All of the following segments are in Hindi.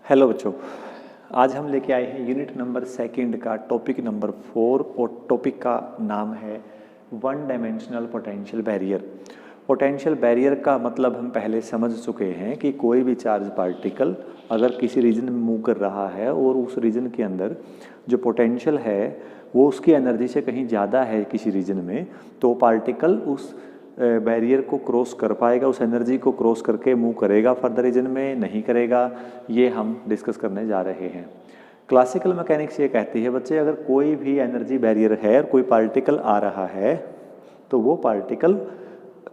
हेलो बच्चों, आज हम लेके आए हैं यूनिट नंबर सेकंड का टॉपिक नंबर 4 और टॉपिक का नाम है one dimensional potential barrier. Potential barrier का मतलब हम पहले समझ चुके हैं कि कोई भी चार्ज पार्टिकल अगर किसी रीजन में मूव कर रहा है और उस रीजन के अंदर जो पोटेंशियल है वो उसकी एनर्जी से कहीं ज़्यादा है किसी रीजन में, तो पार्टिकल उस बैरियर को क्रॉस कर पाएगा, उस एनर्जी को क्रॉस करके मूव करेगा फर्दर रीजन में, नहीं करेगा, ये हम डिस्कस करने जा रहे हैं। क्लासिकल मैकेनिक्स ये कहती है बच्चे, अगर कोई भी एनर्जी बैरियर है और कोई पार्टिकल आ रहा है तो वो पार्टिकल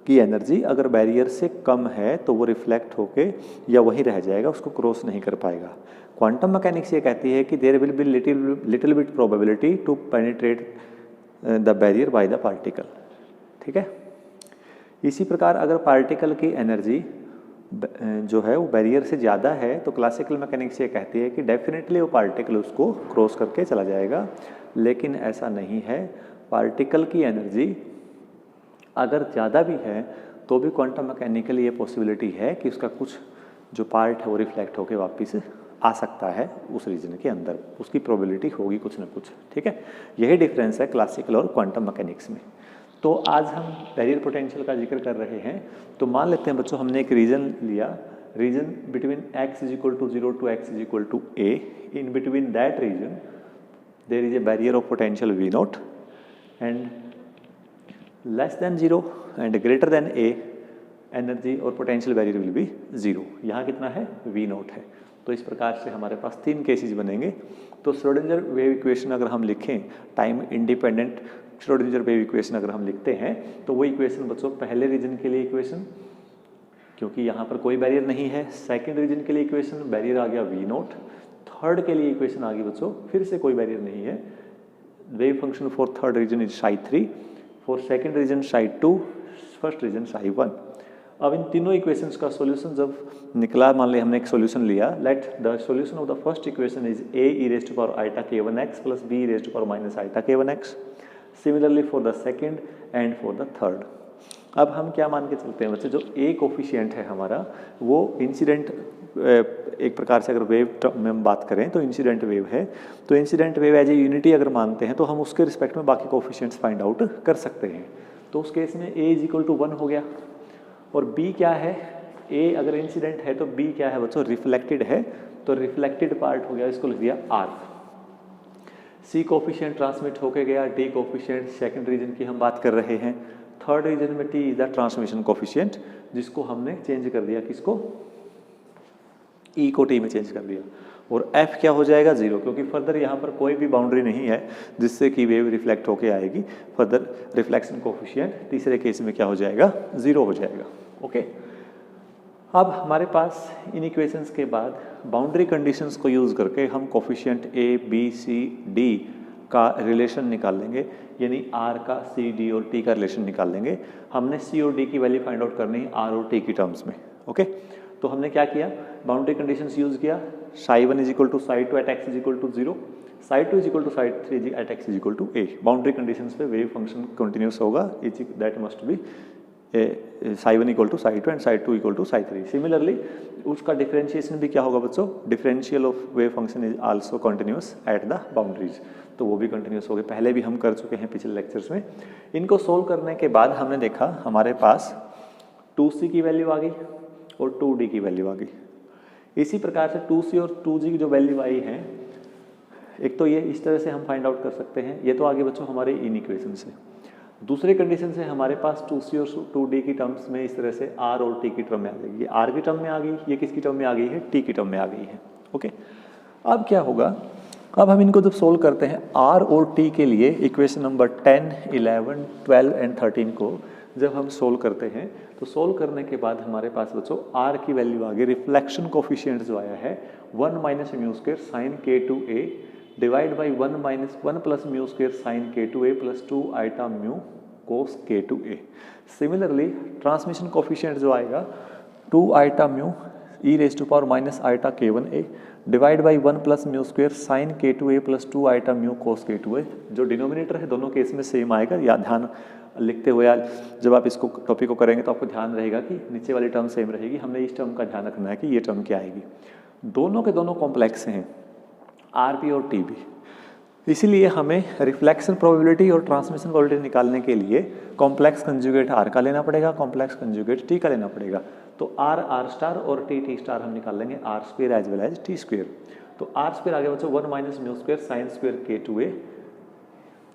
की एनर्जी अगर बैरियर से कम है तो वो रिफ्लेक्ट होके या वहीं रह जाएगा, उसको क्रॉस नहीं कर पाएगा। क्वांटम मैकेनिक्स ये कहती है कि there will be little bit probability to penetrate the barrier by the particle. ठीक है, इसी प्रकार अगर पार्टिकल की एनर्जी जो है वो बैरियर से ज़्यादा है तो क्लासिकल मैकेनिक्स ये कहती है कि डेफिनेटली वो पार्टिकल उसको क्रॉस करके चला जाएगा, लेकिन ऐसा नहीं है। पार्टिकल की एनर्जी अगर ज़्यादा भी है तो भी क्वांटम मैकेनिकली ये पॉसिबिलिटी है कि उसका कुछ जो पार्ट है वो रिफ्लेक्ट होकर वापस आ सकता है उस रीजन के अंदर, उसकी प्रोबेबिलिटी होगी कुछ ना कुछ। ठीक है, यही डिफरेंस है क्लासिकल और क्वांटम मैकेनिक्स में। तो आज हम बैरियर पोटेंशियल का जिक्र कर रहे हैं। तो मान लेते हैं बच्चों, हमने एक रीजन लिया, region between x is equal to 0 to x is equal to a। In between that region there is a barrier of potential v naught and less than 0 and greater than a energy और पोटेंशियल बैरियर विल बी 0। यहाँ कितना है? v नॉट है। तो इस प्रकार से हमारे पास तीन केसेस बनेंगे। तो श्रोडिंगर वेव इक्वेशन अगर हम लिखें, time independent Schrodinger wave equation अगर हम लिखते हैं तो वो इक्वेशन बच्चों पहले रीजन के लिए इक्वेशन, क्योंकि यहाँ पर कोई बैरियर नहीं है। सेकंड रीजन के लिए इक्वेशन, बैरियर आ गया वी नॉट। थर्ड के लिए इक्वेशन आ गई बच्चों, फिर से कोई बैरियर नहीं है, wave function for third region is psi3, for second region psi2, first region psi1। अब इन तीनों इक्वेशंस का सॉल्यूशन जब निकला, मान लिया हमने एक सॉल्यूशन लिया, let the solution of the first equation is a e raised to power iota k1x plus b e raised to power minus iota k1x। Similarly for the second and for the third. अब हम क्या मान के चलते हैं बच्चे, जो ए कोफिशिएंट है हमारा वो इंसिडेंट, एक प्रकार से अगर वेव में हम बात करें तो इंसिडेंट वेव है, तो incident wave as a unity अगर मानते हैं तो हम उसके रिस्पेक्ट में बाकी कोफिशिएंट्स फाइंड आउट कर सकते हैं। तो उस केस में ए इज इक्वल टू 1 हो गया, और बी क्या है? ए अगर इंसिडेंट है तो बी क्या है बच्चों? रिफ्लेक्टेड है, तो रिफ्लेक्टेड पार्ट हो गया, इसको लिख दिया आर। सी कोफिशिएंट ट्रांसमिट होके गया, डी कोफिशिएंट सेकंड रीजन की हम बात कर रहे हैं। थर्ड रीजन में T is the transmission coefficient, जिसको हमने चेंज कर दिया, किसको? ई को टी में चेंज कर दिया। और एफ क्या हो जाएगा? 0, क्योंकि फर्दर यहाँ पर कोई भी बाउंड्री नहीं है जिससे कि वेव रिफ्लेक्ट होके आएगी। फर्दर रिफ्लेक्शन कोफिशिएंट तीसरे केस में क्या हो जाएगा? 0 हो जाएगा। ओके, अब हमारे पास इन इक्वेशंस के बाद बाउंड्री कंडीशंस को यूज़ करके हम coefficient A B C D का रिलेशन निकाल लेंगे, यानी आर का सी डी और टी का रिलेशन निकाल लेंगे। हमने सी और डी की वैल्यू फाइंड आउट करनी है आर और टी की टर्म्स में। ओके, तो हमने क्या किया? बाउंड्री कंडीशंस यूज़ किया, psi1 is equal to psi2 at x is equal to 0, psi2 is equal to psi3 at x is equal to a। Boundary conditions पे वेव फंक्शन कंटिन्यूस होगा, that must be psi1 equal to psi2 and psi2 equal to psi3। Similarly उसका डिफरेंशिएशन भी क्या होगा बच्चों? Differential of wave function is also continuous at the boundaries, तो वो भी कंटिन्यूस हो गए, पहले भी हम कर चुके हैं पिछले लेक्चर्स में। इनको सोल्व करने के बाद हमने देखा हमारे पास 2c की वैल्यू आ गई और 2d की वैल्यू आ गई। इसी प्रकार से 2c और 2g की जो वैल्यू आई है, एक तो ये इस तरह से हम फाइंड आउट कर सकते हैं, ये तो आगे बच्चों हमारे इन इक्वेशन से। दूसरे कंडीशन से हमारे पास 2c और 2d की टर्म्स में इस तरह से r और t की टर्म में आ जाएगी। ये r की टर्म में आ गई, ये किसकी टर्म में आ गई है? t की टर्म में आ गई है। ओके, अब क्या होगा? अब हम इनको जब सोल्व करते हैं r और t के लिए, इक्वेशन नंबर 10, 11, 12 एंड 13 को जब हम सोल्व करते हैं तो सोल्व करने के बाद हमारे पास बच्चों r की वैल्यू आ गई, रिफ्लेक्शन कोफिशिएंट जो आया है 1 minus mu square sine k2a divide by 1 minus 1 plus mu square sine k2a plus 2 iota mu cos k2a। Similarly transmission coefficient जो आएगा 2 iota mu e raise to power minus iota k1a divide by 1 plus mu square sine k2a plus 2 iota mu cos k2a। जो डिनोमिनेटर है दोनों केस में सेम आएगा, या ध्यान लिखते हुए जब आप इसको टॉपिक को करेंगे तो आपको ध्यान रहेगा कि नीचे वाली टर्म सेम रहेगी, हमने इस टर्म का ध्यान रखना है कि ये टर्म क्या आएगी। दोनों के दोनों कॉम्प्लेक्स हैं, आर बी और टी बी। इसीलिए हमें रिफ्लेक्शन प्रोबेबिलिटी और ट्रांसमिशन प्रोबेबिलिटी निकालने के लिए कॉम्प्लेक्स कंजुगेट आर का लेना पड़ेगा, कॉम्प्लेक्स कंजुगेट टी का लेना पड़ेगा। तो आर आर स्टार और टी टी स्टार हम निकाल लेंगे R square as well as T square. तो आर स्क्वेयर आगे बच्चों 1 minus mu square sine square K two A,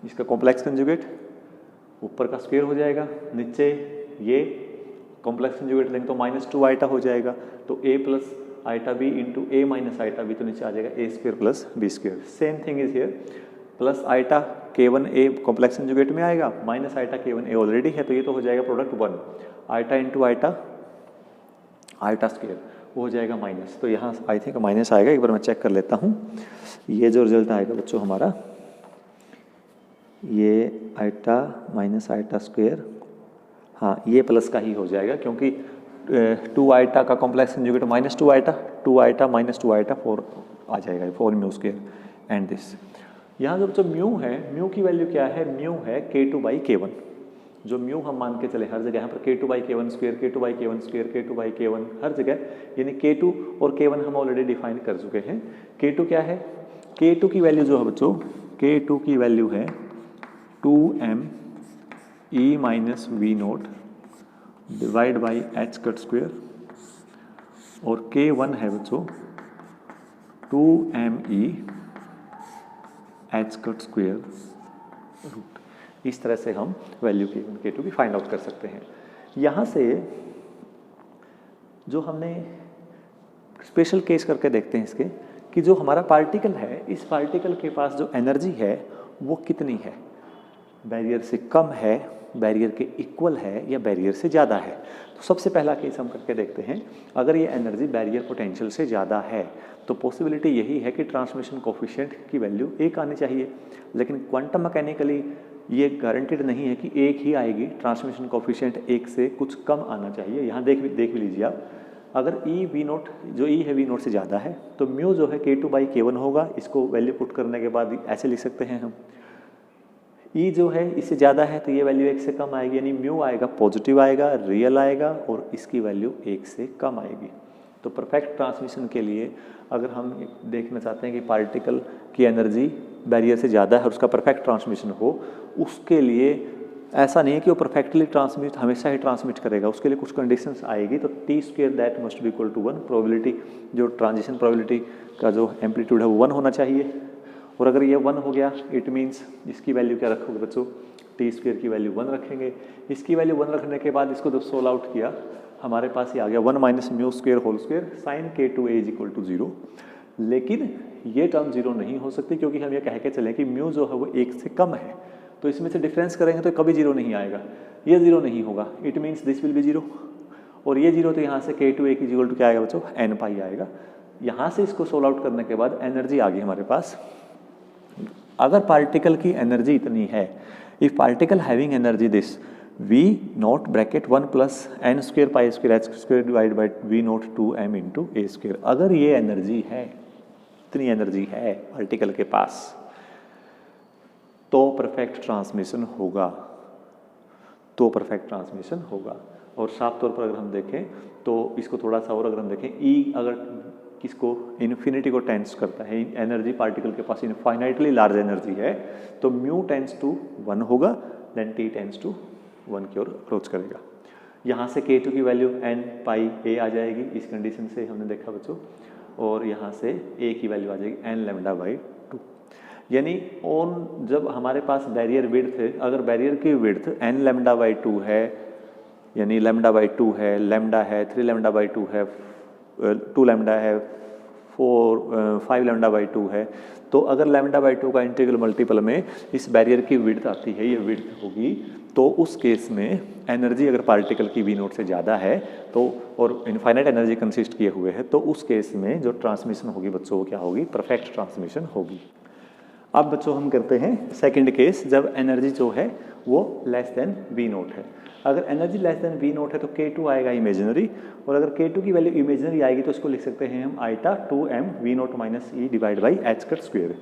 इसका कॉम्प्लेक्स कंजुगेट ऊपर का स्क्वेयर हो जाएगा, नीचे ये कॉम्प्लेक्स कंजुगेट लेंगे तो -2 आइटा हो जाएगा। तो a plus iota B into A minus iota B, तो नीचे आ जाएगा A square plus B square. Same thing is here, plus iota k1 a complex conjugate में आएगा, minus iota k1 a already है, तो ये तो हो जाएगा product 1 iota into iota iota square, वो हो जाएगा माइनस। तो यहाँ आई थिंक माइनस आएगा, एक बार मैं चेक कर लेता हूँ। ये जो रिजल्ट आएगा बच्चों हमारा, ये आइटा माइनस आइटा स्क्वेयर, हाँ ये प्लस का ही हो जाएगा, क्योंकि 2 आइटा का complex conjugate -2 iota, 2 iota -2 iota 4 आ जाएगा, 4 म्यू स्क्वेयर एंड दिस। यहाँ जो म्यू है, म्यू की वैल्यू क्या है, म्यू है k2/k1। जो म्यू हम मान के चले हर जगह, यहाँ पर k2/k1 square, k2/k1 square, k2/k1 हर जगह, यानी k2 और k1 हम ऑलरेडी डिफाइन कर चुके हैं। k2 क्या है, k2 की वैल्यू जो है बच्चों, k2 की वैल्यू है 2m e minus V naught divide by H cut square, और k1 है बच्चों 2me H cut square root. इस तरह से हम वैल्यू k1 k2 की फाइंड आउट कर सकते हैं। यहाँ से जो हमने स्पेशल केस करके देखते हैं इसके, कि जो हमारा पार्टिकल है, इस पार्टिकल के पास जो एनर्जी है वो कितनी है, बैरियर से कम है, बैरियर के इक्वल है, या बैरियर से ज़्यादा है। तो सबसे पहला केस हम करके देखते हैं। अगर ये एनर्जी बैरियर पोटेंशियल से ज़्यादा है तो पॉसिबिलिटी यही है कि ट्रांसमिशन कोफिशिएंट की वैल्यू 1 आनी चाहिए, लेकिन क्वांटम मैकेनिकली ये गारंटेड नहीं है कि 1 ही आएगी, ट्रांसमिशन कोफिशिएंट 1 से कुछ कम आना चाहिए। यहाँ देख भी लीजिए आप, अगर ई वी नोट, जो ई है वी नोट से ज़्यादा है, तो म्यू जो है k2/k1 होगा। इसको वैल्यू पुट करने के बाद ऐसे लिख सकते हैं हम, ई जो है इससे ज़्यादा है तो ये वैल्यू 1 से कम आएगी, यानी म्यू आएगा पॉजिटिव आएगा, रियल आएगा, और इसकी वैल्यू 1 से कम आएगी। तो परफेक्ट ट्रांसमिशन के लिए अगर हम देखना चाहते हैं कि पार्टिकल की एनर्जी बैरियर से ज़्यादा है और उसका परफेक्ट ट्रांसमिशन हो, उसके लिए ऐसा नहीं है कि वो परफेक्टली ट्रांसमिट हमेशा ही ट्रांसमिट करेगा, उसके लिए कुछ कंडीशंस आएगी। तो T square that must be equal to 1, probability जो ट्रांजिशन प्रोबेबिलिटी का जो एम्पलीट्यूड है वो 1 होना चाहिए। और अगर ये 1 हो गया, इट मीन्स इसकी वैल्यू क्या रखोगे बच्चों, टी स्क्वेयर की वैल्यू 1 रखेंगे। इसकी वैल्यू 1 रखने के बाद इसको जब सोल्व आउट किया, हमारे पास ये आ गया 1 minus mu square whole square sine k2a is equal to 0। लेकिन ये टर्म 0 नहीं हो सकती, क्योंकि हम ये कह के चलें कि म्यू जो है वो 1 से कम है, तो इसमें से डिफरेंस करेंगे तो कभी 0 नहीं आएगा, ये 0 नहीं होगा, it means this will be 0, और ये 0, तो यहाँ से k2a की इक्वल टू क्या आएगा बच्चों, n पाई आएगा। यहाँ से इसको सोल्व आउट करने के बाद एनर्जी आ गई हमारे पास। अगर पार्टिकल की एनर्जी इतनी है, if particle having energy this v not bracket 1 plus n square pi square H square divide by v not 2m into A square, अगर ये एनर्जी है, इतनी एनर्जी है पार्टिकल के पास, तो परफेक्ट ट्रांसमिशन होगा, तो परफेक्ट ट्रांसमिशन होगा। और साफ तौर पर अगर हम देखें तो इसको थोड़ा सा और अगर हम देखें, ई अगर किसको इन्फिनिटी को टेंस करता है, एनर्जी पार्टिकल के पास इनफाइनाइटली लार्ज एनर्जी है, तो म्यू टेंस टू 1 होगा, देन टी टेंस टू 1 की ओर अप्रोच करेगा। यहाँ से k2 की वैल्यू n पाई a आ जाएगी, इस कंडीशन से हमने देखा बच्चों, और यहाँ से a की वैल्यू आ जाएगी n लैम्डा बाई 2। यानी ऑन जब हमारे पास बैरियर विड्थ है, अगर बैरियर की विड्थ n लैम्डा बाई 2 है, यानी लैम्डा बाई 2 है, लैम्डा है 3 लैम्डा बाई 2 है, 2 लैम्डा है, 5 लैम्डा बाई 2 है, तो अगर लैम्डा बाई 2 का इंटीग्रल मल्टीपल में इस बैरियर की विड्थ आती है, ये विड्थ होगी, तो उस केस में एनर्जी अगर पार्टिकल की वी नोट से ज़्यादा है तो, और इनफाइनाइट एनर्जी कंसिस्ट किए हुए है, तो उस केस में जो ट्रांसमिशन होगी बच्चों वो क्या होगी, परफेक्ट ट्रांसमिशन होगी। अब बच्चों हम करते हैं सेकंड केस, जब एनर्जी जो है वो लेस देन वी नोट है। अगर energy less than V naught है तो k2 आएगा इमेजिनरी, और अगर k2 की वैल्यू इमेजिनरी आएगी तो इसको लिख सकते हैं हम iota 2m V naught minus E divide by H cut square.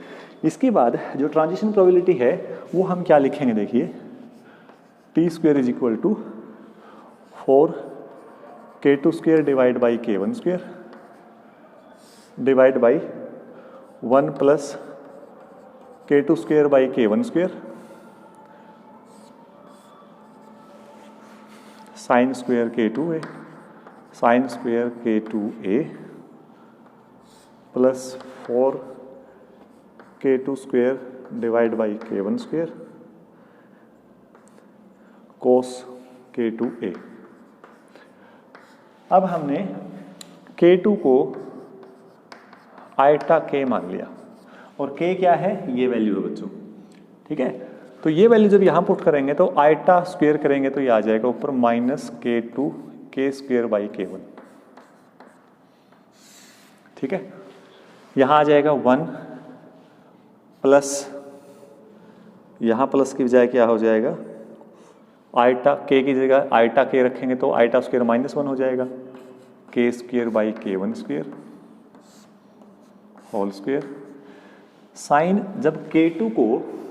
इसके बाद जो ट्रांजिशन प्रोबेबिलिटी है वो हम क्या लिखेंगे, देखिए T square is equal to 4 k2 square divide by k1 square divide by 1 plus K2 square by K1 square sine square K2A sine square K2A plus 4 K2 square divide by K1 square cos K2A। अब हमने K2 को आयटा K मान लिया और K क्या है, ये वैल्यू है बच्चों, ठीक है। तो ये वैल्यू जब यहाँ पुट करेंगे तो आयटा स्क्वेयर करेंगे तो ये आ जाएगा ऊपर minus K2 K square by K1, ठीक है। यहाँ आ जाएगा 1 प्लस, यहाँ प्लस की बजाय क्या हो जाएगा, आयटा K की जगह आयटा K रखेंगे तो आयटा स्क्वेयर -1 हो जाएगा, K square by K1 square whole square. Sine जब K2 को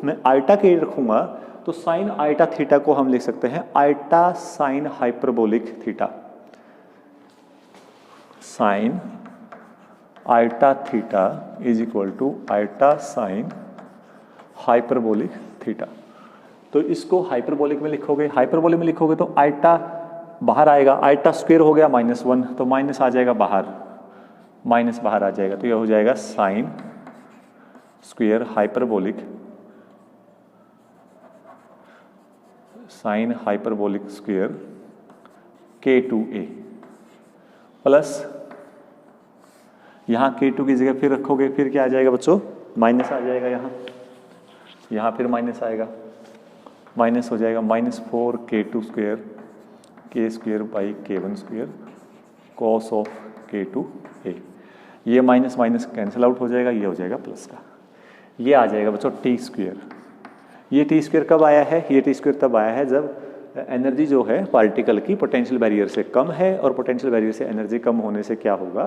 मैं आयटा K रखूंगा तो साइन आयटा थीटा को हम लिख सकते हैं iota sine hyperbolic theta, sine iota theta is equal to iota sine hyperbolic theta. तो इसको हाइपरबोलिक में लिखोगे, हाइपरबोलिक में लिखोगे तो आयटा बाहर आएगा, आयटा स्क्वेयर हो गया -1 तो माइनस आ जाएगा बाहर, माइनस बाहर आ जाएगा तो यह हो जाएगा sine square hyperbolic, sine hyperbolic square K2A plus यहाँ K2 की जगह फिर रखोगे, फिर क्या आ जाएगा बच्चों, माइनस आ जाएगा, यहाँ फिर माइनस आएगा, माइनस हो जाएगा -4 K2 square K square by K1 square cos of K2A। ये माइनस माइनस कैंसिल आउट हो जाएगा, ये हो जाएगा प्लस का, ये आ जाएगा बच्चों T स्क्वेयर। ये T स्क्वेयर कब आया है, ये T स्क्वेयर तब आया है जब एनर्जी जो है पार्टिकल की पोटेंशियल बैरियर से कम है, और पोटेंशियल बैरियर से एनर्जी कम होने से क्या होगा,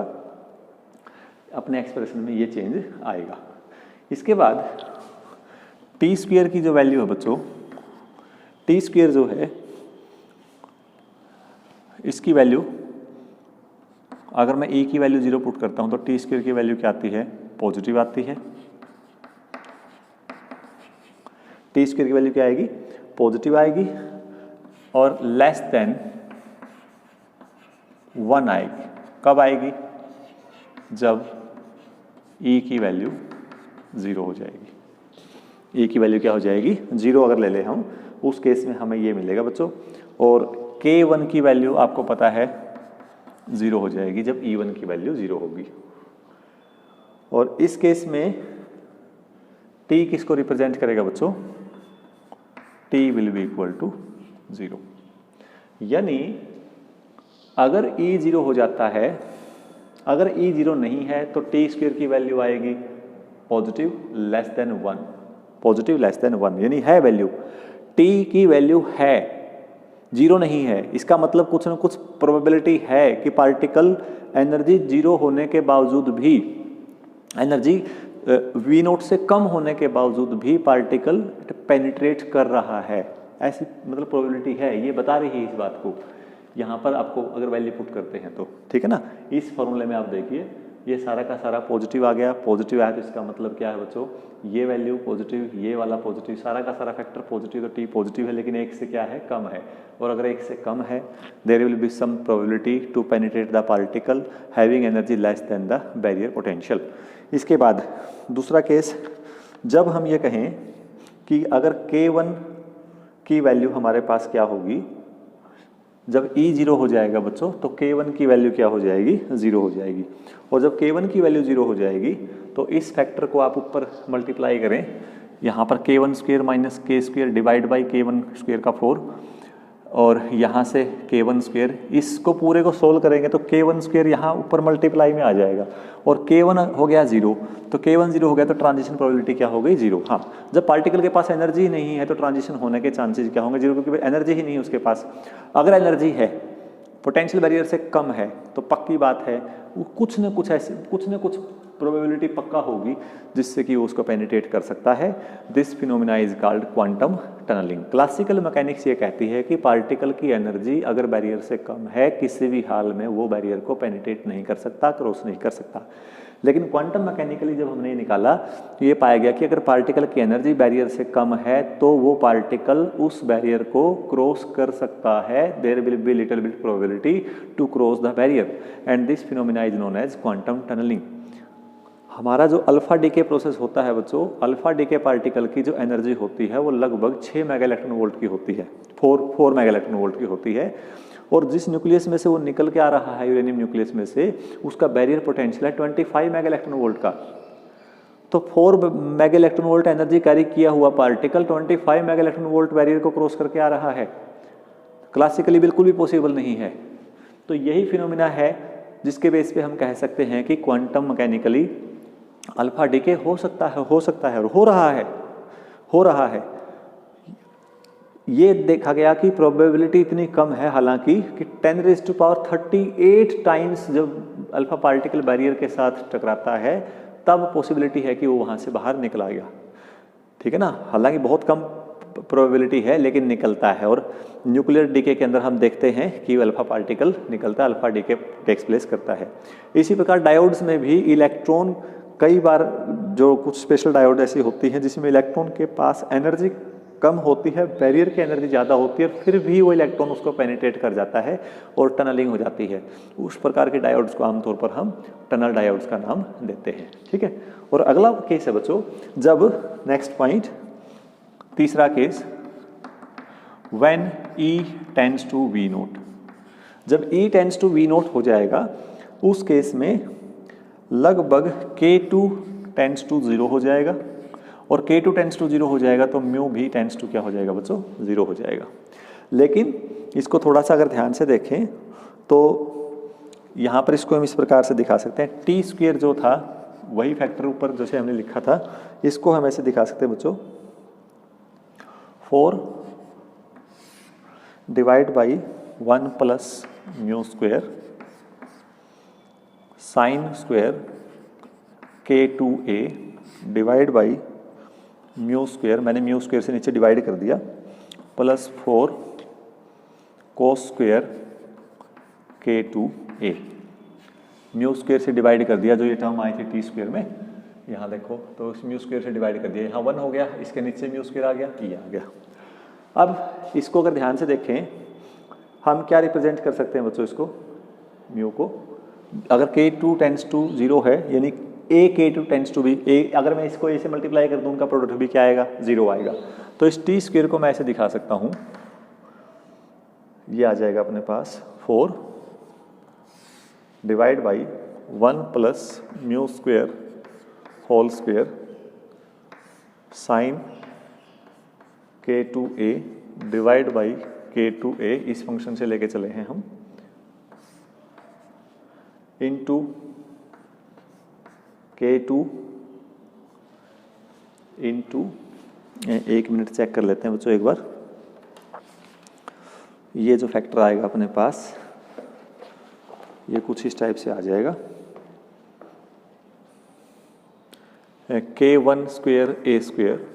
अपने एक्सप्रेशन में ये चेंज आएगा। इसके बाद T स्क्वेयर की जो वैल्यू है बच्चों, T स्क्वेयर जो है इसकी वैल्यू अगर मैं E की वैल्यू 0 पुट करता हूं तो T स्क्वेयर की वैल्यू क्या आती है, पॉजिटिव आती है। T स्क्वेयर की वैल्यू क्या आएगी, पॉजिटिव आएगी, और लेस देन 1 आएगी। कब आएगी, जब E की वैल्यू 0 हो जाएगी। E की वैल्यू क्या हो जाएगी, 0 अगर ले ले हम, उस केस में हमें ये मिलेगा बच्चों। और K1 की वैल्यू आपको पता है 0 हो जाएगी जब E1 की वैल्यू 0 होगी। और इस केस में T किसको रिप्रेजेंट करेगा बच्चों, T will be equal to 0। यानी अगर E 0 हो जाता है, अगर E 0 नहीं है तो T स्क्वेयर की वैल्यू आएगी positive less than 1, positive less than 1, यानी है वैल्यू, T की वैल्यू है, 0 नहीं है। इसका मतलब कुछ ना कुछ प्रोबेबिलिटी है कि पार्टिकल एनर्जी 0 होने के बावजूद भी, एनर्जी V0 से कम होने के बावजूद भी पार्टिकल पेनिट्रेट कर रहा है, ऐसी मतलब प्रोबेबिलिटी है, ये बता रही है इस बात को। यहाँ पर आपको अगर वैल्यू पुट करते हैं तो ठीक है ना, इस फॉर्मूले में आप देखिए ये सारा का सारा पॉजिटिव आ गया, पॉजिटिव आया तो इसका मतलब क्या है बच्चों, ये वैल्यू पॉजिटिव, ये वाला पॉजिटिव, सारा का सारा फैक्टर पॉजिटिव, तो T पॉजिटिव है लेकिन 1 से क्या है, कम है। और अगर 1 से कम है there will be some probability to penetrate the particle having energy less than the barrier potential. इसके बाद दूसरा केस, जब हम ये कहें कि अगर K1 की वैल्यू हमारे पास क्या होगी, जब E 0 हो जाएगा बच्चों तो K1 की वैल्यू क्या हो जाएगी, 0 हो जाएगी। और जब K1 की वैल्यू 0 हो जाएगी तो इस फैक्टर को आप ऊपर मल्टीप्लाई करें, यहाँ पर K1 square minus K square divide by K1 square का 4, और यहाँ से K1 स्क्वेयर, इसको पूरे को सोल्व करेंगे तो K1 स्क्वेयर यहाँ ऊपर मल्टीप्लाई में आ जाएगा, और K1 हो गया 0, तो K1 0 हो गया तो ट्रांजिशन प्रोबेबिलिटी क्या हो गई, 0। हाँ, जब पार्टिकल के पास एनर्जी नहीं है तो ट्रांजिशन होने के चांसेस क्या होंगे, 0, क्योंकि एनर्जी ही नहीं है उसके पास। अगर एनर्जी है, पोटेंशियल बैरियर से कम है, तो पक्की बात है वो कुछ न कुछ ऐसे, कुछ न कुछ प्रोबेबिलिटी पक्का होगी जिससे कि वो उसको पेनिट्रेट कर सकता है। This phenomena is called quantum tunneling. Classical mechanics ये कहती है कि पार्टिकल की एनर्जी अगर बैरियर से कम है किसी भी हाल में वो बैरियर को पेनिट्रेट नहीं कर सकता, क्रॉस नहीं कर सकता। लेकिन क्वांटम मैकेनिकली जब हमने निकाला तो ये पाया गया कि अगर पार्टिकल की एनर्जी बैरियर से कम है तो वो पार्टिकल उस बैरियर को क्रॉस कर सकता है। There will be little bit probability to cross the barrier and this phenomena is known as quantum tunneling. हमारा जो अल्फा डीके प्रोसेस होता है बच्चों, अल्फा डीके पार्टिकल की जो एनर्जी होती है वो लगभग 6 मेगा इलेक्ट्रॉन वोल्ट की होती है, 4 मेगा इलेक्ट्रॉन वोल्ट की होती है। और जिस न्यूक्लियस में से वो निकल के आ रहा है यूरेनियम न्यूक्लियस में से, उसका बैरियर पोटेंशियल है 25 मेगा इलेक्ट्रॉन वोल्ट का। तो 4 mega electron volt energy carry किया हुआ particle 25 mega electron volt barrier को क्रॉस करके आ रहा है। क्लासिकली बिल्कुल भी पॉसिबल नहीं है। तो यही फिनोमिना है जिसके बेस पे हम कह सकते हैं कि क्वांटम मैकेनिकली अल्फा डीके हो सकता है और हो रहा है। ये देखा गया कि प्रोबेबिलिटी इतनी कम है हालांकि कि 10⁻38 टाइम्स जब अल्फा पार्टिकल बैरियर के साथ टकराता है तब पॉसिबिलिटी है कि वो वहां से बाहर निकला गया। ठीक है ना, हालांकि बहुत कम प्रोबेबिलिटी है लेकिन निकलता है। और न्यूक्लियर डीके के अंदर हम देखते हैं कि अल्फा पार्टिकल निकलता है, अल्फा डीके टेक्स प्लेस करता है। इसी प्रकार डायोड्स में भी इलेक्ट्रॉन, कई बार जो कुछ स्पेशल डायोड ऐसी होती हैं जिसमें इलेक्ट्रॉन के पास एनर्जी कम होती है, बैरियर की एनर्जी ज़्यादा होती है, फिर भी वो इलेक्ट्रॉन उसको पेनिट्रेट कर जाता है और टनलिंग हो जाती है। उस प्रकार के डायोड्स को आमतौर पर हम टनल डायोड्स का नाम देते हैं। ठीक है, और अगला केस है बच्चों, जब नेक्स्ट पॉइंट, तीसरा case, when E tends to V0। जब E टेंड्स टू V0 हो जाएगा उस केस में लगभग K2 टेंड्स टू 0 हो जाएगा, और K2 टेंड्स टू 0 हो जाएगा तो म्यू भी टेंड्स टू क्या हो जाएगा बच्चों, 0 हो जाएगा। लेकिन इसको थोड़ा सा अगर ध्यान से देखें तो यहाँ पर इसको हम इस प्रकार से दिखा सकते हैं। टी स्क्वेयर जो था वही फैक्टर ऊपर जैसे हमने लिखा था, इसको हम ऐसे दिखा सकते हैं बच्चों, 4 divide by 1 plus mu square sine square K2A divide by mu square, मैंने म्यू स्क्वेयर से नीचे डिवाइड कर दिया, plus 4 cos square K2A। Mu square से डिवाइड कर दिया, जो ये टर्म आई थी टी स्क्वेयर में, यहाँ देखो तो इस म्यू स्क्वेयर से डिवाइड कर दिया, यहाँ 1 हो गया, इसके नीचे म्यू स्क्वेयर आ गया, ये आ गया। अब इसको अगर ध्यान से देखें हम क्या रिप्रेजेंट कर सकते हैं बच्चों, इसको म्यू को, अगर K2 टेंड्स टू 0 है यानी A K2 टेंड्स टू भी A, अगर मैं इसको A से मल्टीप्लाई कर दूं उनका प्रोडक्ट भी क्या आएगा, 0 आएगा। तो इस टी स्क्वेयर को मैं ऐसे दिखा सकता हूं, ये आ जाएगा अपने पास 4 divide by 1 plus mu square whole square sine K2A divide by K2A, इस फंक्शन से लेके चले हैं हम, into K2 into, 1 minute check कर लेते हैं बच्चों एक बार, ये जो फैक्टर आएगा अपने पास ये कुछ इस टाइप से आ जाएगा, K1 square A square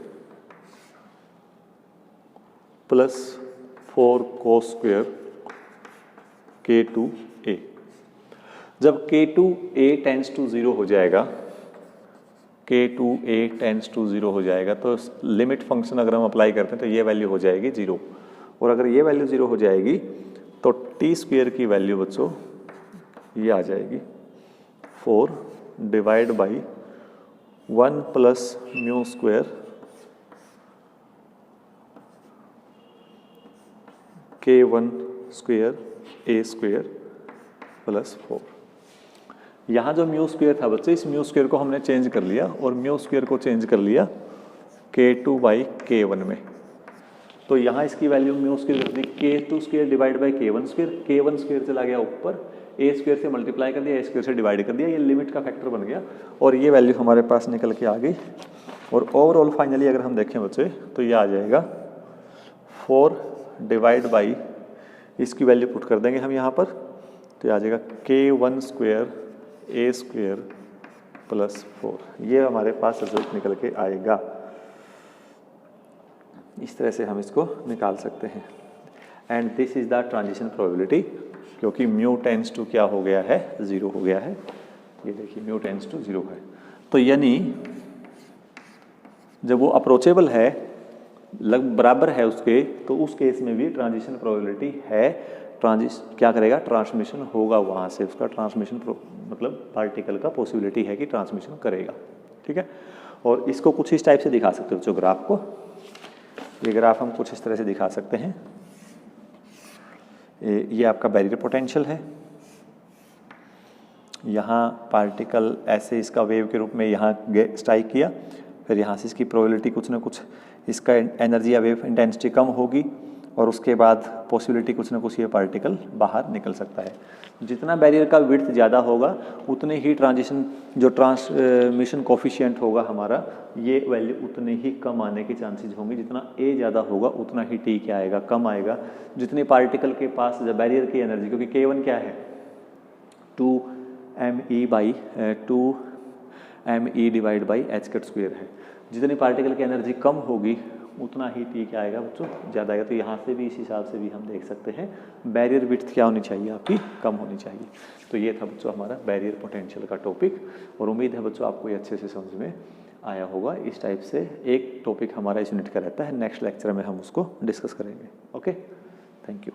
plus 4 cos square K2A। जब K2A टेंड्स टू 0 हो जाएगा, K2A टेंड्स टू 0 हो जाएगा तो लिमिट फंक्शन अगर हम अप्लाई करते हैं तो ये वैल्यू हो जाएगी 0, और अगर ये वैल्यू 0 हो जाएगी तो टी स्क्वेयर की वैल्यू बच्चों ये आ जाएगी 4 divide by 1 plus mu square K1 square A square plus 4। यहाँ जो म्यू स्क्वेयर था बच्चे, इस म्यू स्क्वेयर को हमने चेंज कर लिया और म्यू स्क्वेयर को चेंज कर लिया K2 बाई K1 में। तो यहाँ इसकी वैल्यू म्यू स्क्वेयर कर दी K2 square divide by K1 square, K1 square चला गया ऊपर, A स्क्वेयर से मल्टीप्लाई कर दिया, A स्क्वेयर से डिवाइड कर दिया, ये लिमिट का फैक्टर बन गया और ये वैल्यू हमारे पास निकल के आ गई। और ओवरऑल फाइनली अगर हम देखें बच्चे तो ये आ जाएगा 4 डिवाइड बाई, इसकी वैल्यू पुट कर देंगे हम यहाँ पर, तो आ जाएगा K1 स्क्वेयर A स्क्वेयर +4, ये हमारे पास रिजल्ट निकल के आएगा। इस तरह से हम इसको निकाल सकते हैं। And this is the transition probability, क्योंकि म्यू टेंस टू क्या हो गया है, 0 हो गया है। ये देखिए म्यू टेंस टू 0 है। तो यानी जब वो अप्रोचेबल है, बराबर है उसके, तो उस केस में भी ट्रांजिशन प्रोबेबिलिटी है। क्या करेगा, ट्रांसमिशन होगा वहाँ से, उसका ट्रांसमिशन मतलब पार्टिकल का पॉसिबिलिटी है कि ट्रांसमिशन करेगा। ठीक है, और इसको कुछ इस टाइप से दिखा सकते हो जो ग्राफ को, ये ग्राफ हम कुछ इस तरह से दिखा सकते हैं। ये आपका बैरियर पोटेंशियल है, यहाँ पार्टिकल ऐसे इसका वेव के रूप में यहाँ स्ट्राइक किया, फिर यहाँ से इसकी प्रोबेबिलिटी कुछ ना कुछ, इसका एनर्जी या वेव इंटेंसिटी कम होगी, और उसके बाद पॉसिबिलिटी कुछ ना कुछ ये पार्टिकल बाहर निकल सकता है। जितना बैरियर का विड्थ ज़्यादा होगा उतने ही ट्रांजिशन जो ट्रांसमिशन कोफिशिएंट होगा हमारा, ये वैल्यू उतने ही कम आने के चांसेस होंगे। जितना ए ज़्यादा होगा उतना ही टी क्या आएगा, कम आएगा। जितने पार्टिकल के पास बैरियर की एनर्जी, क्योंकि K1 क्या है, 2me डिवाइड बाई h² है। जितनी पार्टिकल की एनर्जी कम होगी उतना ही टी क्या आएगा बच्चों, ज़्यादा आएगा। तो यहाँ से भी इस हिसाब से भी हम देख सकते हैं बैरियर विड्थ क्या होनी चाहिए, आपकी कम होनी चाहिए। तो ये था बच्चों हमारा बैरियर पोटेंशियल का टॉपिक, और उम्मीद है बच्चों आपको ये अच्छे से समझ में आया होगा। इस टाइप से एक टॉपिक हमारा इस यूनिट का रहता है, नेक्स्ट लेक्चर में हम उसको डिस्कस करेंगे। Okay, thank you.